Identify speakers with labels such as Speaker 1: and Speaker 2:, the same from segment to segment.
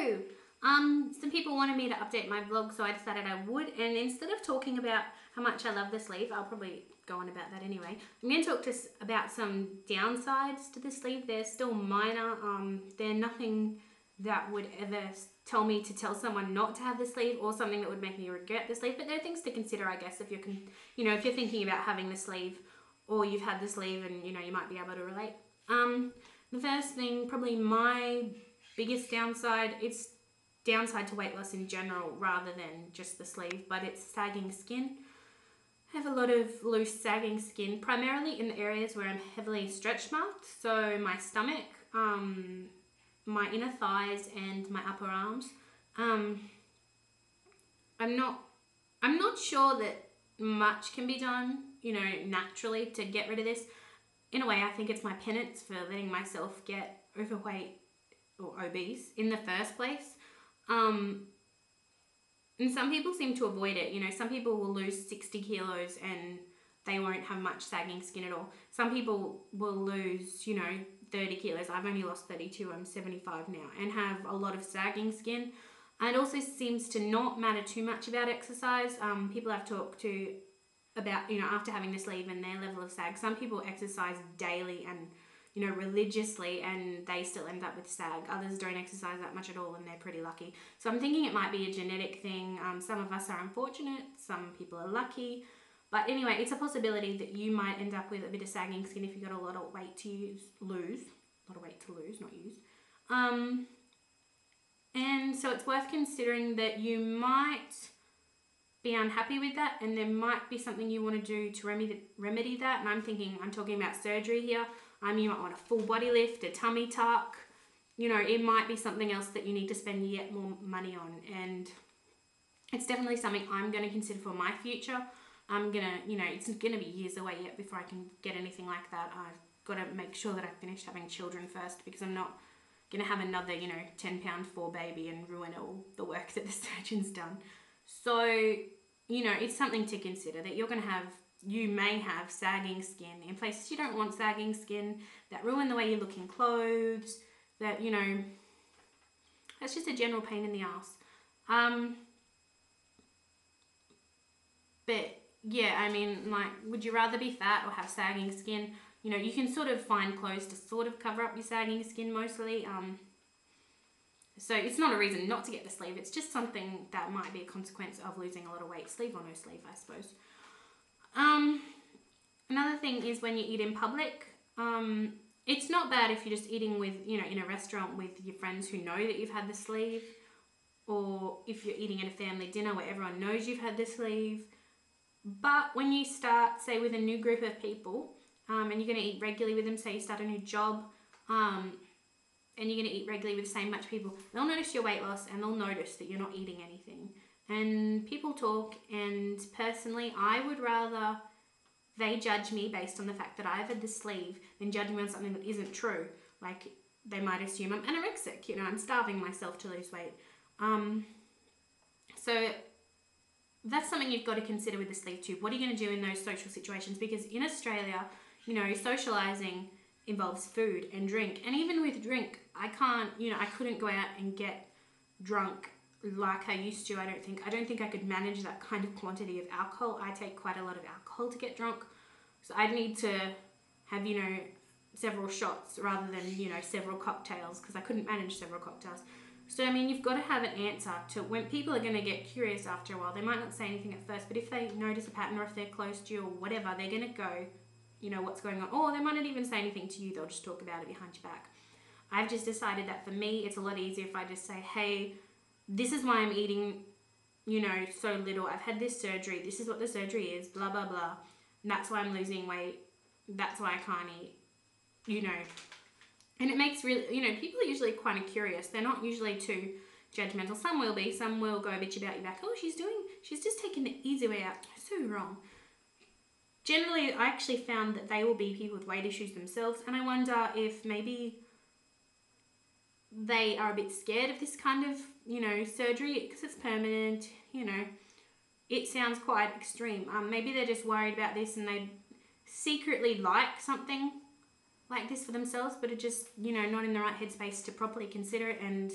Speaker 1: So, some people wanted me to update my vlog, so I decided I would. And instead of talking about how much I love the sleeve, I'll probably go on about that anyway. I'm going to talk about some downsides to the sleeve. They're still minor. They're nothing that would ever tell me to tell someone not to have the sleeve, or something that would make me regret the sleeve. But there are things to consider, I guess, if you're, if you're thinking about having the sleeve, or you've had the sleeve, and you might be able to relate. The first thing, probably my biggest downside, it's downside to weight loss in general rather than just the sleeve, but it's sagging skin. I have a lot of loose sagging skin, primarily in the areas where I'm heavily stretch marked, so my stomach, my inner thighs and my upper arms. I'm not sure that much can be done, naturally to get rid of this. In a way, I think it's my penance for letting myself get overweight or obese in the first place. And some people seem to avoid it. Some people will lose 60 kilos and they won't have much sagging skin at all. Some people will lose, 30 kilos. I've only lost 32. I'm 75 now, and have a lot of sagging skin. And it also seems to not matter too much about exercise. People I've talked to about, after having the sleeve and their level of sag, some people exercise daily and, religiously, and they still end up with sag. Others don't exercise that much at all and they're pretty lucky. So I'm thinking it might be a genetic thing. Some of us are unfortunate, some people are lucky. But anyway, it's a possibility that you might end up with a bit of sagging skin if you've got a lot of weight to lose. A lot of weight to lose, not use. And so it's worth considering that you might be unhappy with that, and there might be something you want to do to remedy that. And I'm talking about surgery here. You might want a full body lift, a tummy tuck. It might be something else that you need to spend yet more money on. And it's definitely something I'm going to consider for my future. It's going to be years away yet before I can get anything like that. I've got to make sure that I've finished having children first, because I'm not going to have another, 10-pound 4 baby and ruin all the work that the surgeon's done. So, it's something to consider, that you may have sagging skin in places you don't want sagging skin, that ruin the way you look in clothes, that, that's just a general pain in the ass. But yeah, would you rather be fat or have sagging skin? You can sort of find clothes to sort of cover up your sagging skin mostly. So it's not a reason not to get the sleeve. It's just something that might be a consequence of losing a lot of weight, sleeve or no sleeve, I suppose. Another thing is when you eat in public. It's not bad if you're just eating with, in a restaurant with your friends who know that you've had the sleeve, or if you're eating at a family dinner where everyone knows you've had the sleeve. But when you start, say, with a new group of people, and you're going to eat regularly with them, say you start a new job, and you're going to eat regularly with the same bunch of people, they'll notice your weight loss and they'll notice that you're not eating anything. And people talk, and personally, I would rather they judge me based on the fact that I've had the sleeve than judge me on something that isn't true. Like, they might assume I'm anorexic, I'm starving myself to lose weight. So that's something you've got to consider with the sleeve too. What are you going to do in those social situations? Because in Australia, socializing involves food and drink. And even with drink, I couldn't go out and get drunk like I used to, I don't think. I don't think I could manage that kind of quantity of alcohol. I take quite a lot of alcohol to get drunk. So I'd need to have, several shots rather than, several cocktails, because I couldn't manage several cocktails. So, you've got to have an answer to when people are going to get curious after a while. They might not say anything at first, but if they notice a pattern, or if they're close to you or whatever, they're going to go, what's going on? Or they might not even say anything to you. They'll just talk about it behind your back. I've just decided that for me, it's a lot easier if I just say, hey, this is why I'm eating, so little. I've had this surgery. This is what the surgery is, blah, blah, blah. And that's why I'm losing weight. That's why I can't eat, And it makes people are usually kind of curious. They're not usually too judgmental. Some will be. Some will go bitch about your back. Oh, she's just taking the easy way out. So wrong. Generally, I actually found that they will be people with weight issues themselves. And I wonder if maybe they are a bit scared of this kind of, surgery, because it's permanent, it sounds quite extreme. Maybe they're just worried about this and they secretly like something like this for themselves, but are just, not in the right headspace to properly consider it and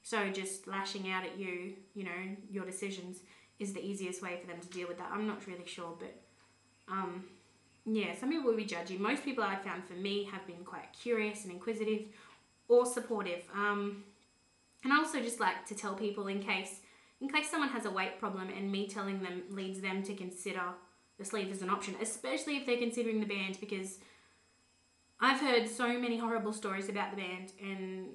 Speaker 1: So just lashing out at you, you know, your decisions is the easiest way for them to deal with that. I'm not really sure, but yeah, some people will be judgy. Most people I've found for me have been quite curious and inquisitive or supportive. And I also just like to tell people in case someone has a weight problem and me telling them leads them to consider the sleeve as an option, especially if they're considering the band, because I've heard so many horrible stories about the band, and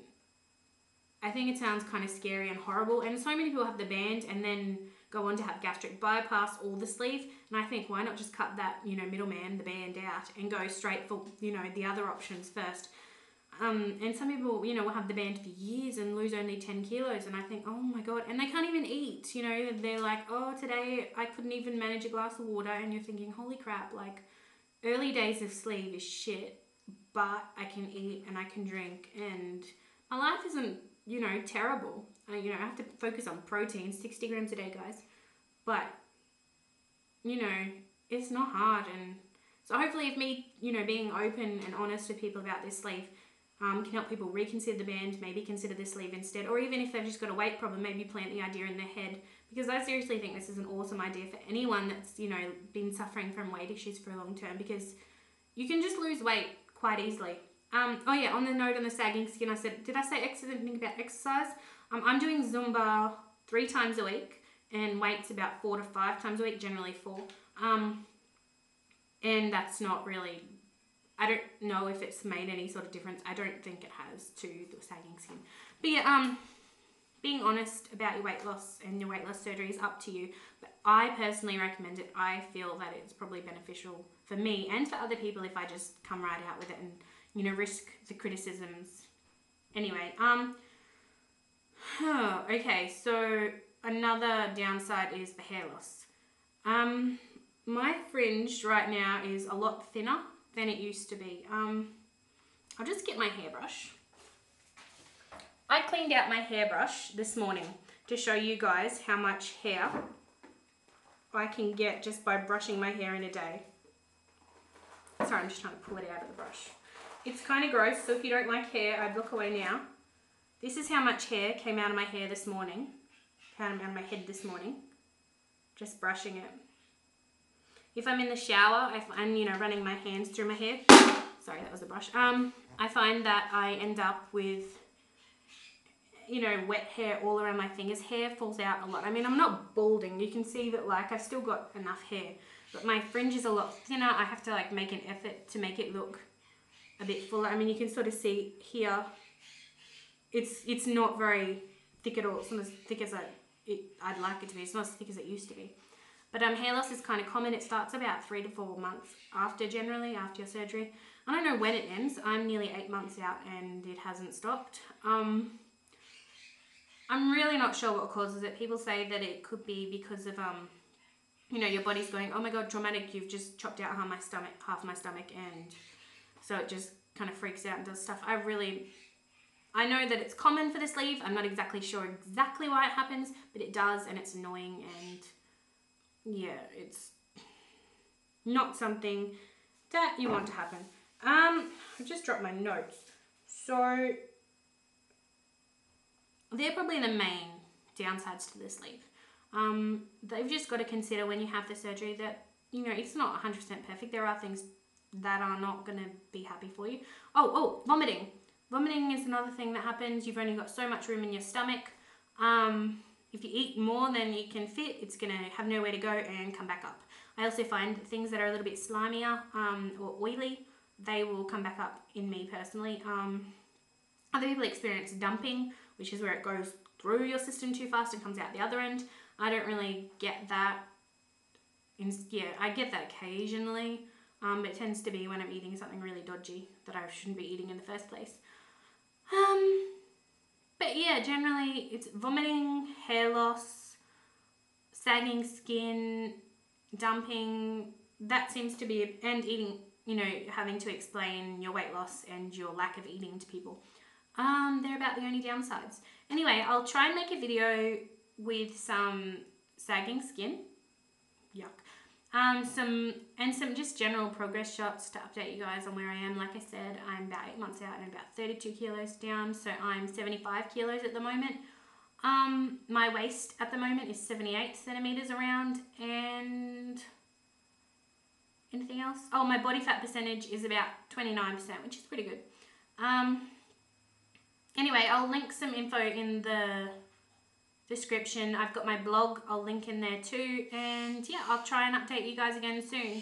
Speaker 1: I think it sounds kind of scary and horrible, and so many people have the band and then go on to have gastric bypass or the sleeve, and I think why not just cut that, you know, middleman, the band, out and go straight for, you know, the other options first. And some people, you know, will have the band for years and lose only 10 kilos, and I think, oh my god, and they can't even eat, you know, they're like, oh, today I couldn't even manage a glass of water, and you're thinking, holy crap, like, early days of sleeve is shit, but I can eat and I can drink, and my life isn't, you know, terrible. You know, I have to focus on protein, 60 grams a day, guys, but, you know, it's not hard, and so hopefully if me, you know, being open and honest with people about this sleeve can help people reconsider the band, maybe consider the sleeve instead, or even if they've just got a weight problem, maybe plant the idea in their head, because I seriously think this is an awesome idea for anyone that's, you know, been suffering from weight issues for a long term, because you can just lose weight quite easily. Oh yeah, on the note on the sagging skin, I said, did I say anything about exercise? I'm doing Zumba 3 times a week, and weights about 4 to 5 times a week, generally 4. And that's not really, I don't know if it's made any sort of difference. I don't think it has to the sagging skin. But yeah, being honest about your weight loss and your weight loss surgery is up to you. But I personally recommend it. I feel that it's probably beneficial for me and for other people if I just come right out with it and, you know, risk the criticisms. Anyway, okay, so another downside is the hair loss. My fringe right now is a lot thinner than it used to be. I'll just get my hairbrush. I cleaned out my hairbrush this morning to show you guys how much hair I can get just by brushing my hair in a day. Sorry, I'm just trying to pull it out of the brush. It's kind of gross, so if you don't like hair, I'd look away now. This is how much hair came out of my hair this morning. Came out of my head this morning. Just brushing it. If I'm in the shower, if I'm, you know, running my hands through my hair. Sorry, that was a brush. I find that I end up with, you know, wet hair all around my fingers. Hair falls out a lot. I mean, I'm not balding. You can see that, like, I've still got enough hair. But my fringe is a lot thinner. I have to, like, make an effort to make it look a bit fuller. I mean, you can sort of see here. It's not very thick at all. It's not as thick as I'd like it to be. It's not as thick as it used to be. But hair loss is kind of common. It starts about 3 to 4 months after your surgery. I don't know when it ends. I'm nearly 8 months out and it hasn't stopped. I'm really not sure what causes it. People say that it could be because of, you know, your body's going, oh my god, traumatic, you've just chopped out half my stomach, and so it just kind of freaks out and does stuff. I know that it's common for the sleeve. I'm not exactly sure exactly why it happens, but it does, and it's annoying, and yeah, it's not something that you want to happen. I just dropped my notes. So they're probably the main downsides to the sleeve. They've just got to consider when you have the surgery that, you know, it's not 100% perfect. There are things that are not going to be happy for you. Oh, vomiting. Vomiting is another thing that happens. You've only got so much room in your stomach. If you eat more than you can fit, it's going to have nowhere to go and come back up. I also find things that are a little bit slimier or oily, they will come back up in me personally. Other people experience dumping, which is where it goes through your system too fast and comes out the other end. I don't really get that. Yeah, I get that occasionally, but it tends to be when I'm eating something really dodgy that I shouldn't be eating in the first place. But yeah, generally it's vomiting, hair loss, sagging skin, dumping. That seems to be, and eating, you know, having to explain your weight loss and your lack of eating to people. They're about the only downsides. Anyway, I'll try and make a video with some sagging skin. Yuck. Some just general progress shots to update you guys on where I am. Like I said, I'm about 8 months out and about 32 kilos down, so I'm 75 kilos at the moment. My waist at the moment is 78 centimeters around, and anything else? Oh, my body fat percentage is about 29%, which is pretty good. Anyway, I'll link some info in the description. I've got my blog, I'll link in there too, and yeah, I'll try and update you guys again soon.